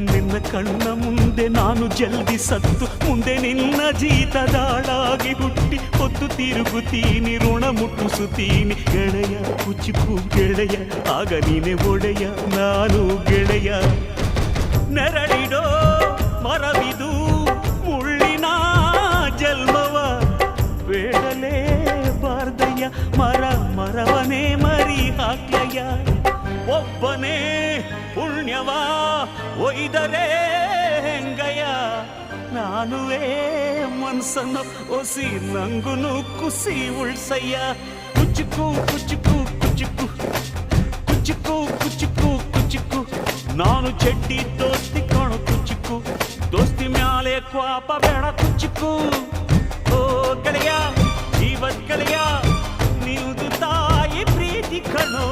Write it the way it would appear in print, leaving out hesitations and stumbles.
ನಿನ್ನ ಕಣ್ಣ ಮುಂದೆ ನಾನು ಜಲ್ದಿ ಸತ್ತು ಮುಂದೆ ನಿನ್ನ ಜೀತದಾಳಾಗಿ ಹುಟ್ಟಿ ಹೊತ್ತು ತಿರುಗುತ್ತೀನಿ ಋಣ ಮುಟ್ಟಿಸುತ್ತೀನಿ ಗೆಳೆಯ ಕುಚಿಕು ಗೆಳೆಯ ಆಗ ನೀನೆ ಒಡೆಯ ನಾನು ಗೆಳೆಯ ನೆರಳಿಡೋ ಮರವಿದು ಮುಳ್ಳಿನ ಜನ್ಮವ ಬೇಡಲೇ ಬಾರ್ದಯ್ಯ ಮರವನೇ ಮರಿ ಹಾಕ್ಲಯ್ಯ ಒಬ್ಬನೇ ಪುಣ್ಯವ ಒಯ್ದರೆ ಹೆಂಗಯ್ಯ ನಾನುವೇ ಮನ್ಸನ್ನು ಒಸಿ ನಂಗುನು ಕುಸಿ ಉಳ್ಸಯ್ಯ ಕುಚುಕು ಕುಚುಕು ಕುಚುಕು ಕುಚುಕು ಕುಚುಕು ಕುಚುಕು ನಾನು ಚಡ್ಡಿ ದೋಸ್ತಿ ಕಾಣು ಕುಚುಕು ದೋಸ್ತಿ ಮ್ಯಾಲೆ ಕ್ವಾಪ ಬೇಡ ಕುಚುಕು ಓ ಗೆಳೆಯ ಜೀವದ ಗೆಳೆಯ ನೀವುದು ತಾಯಿ ಪ್ರೀತಿ ಕಣೋ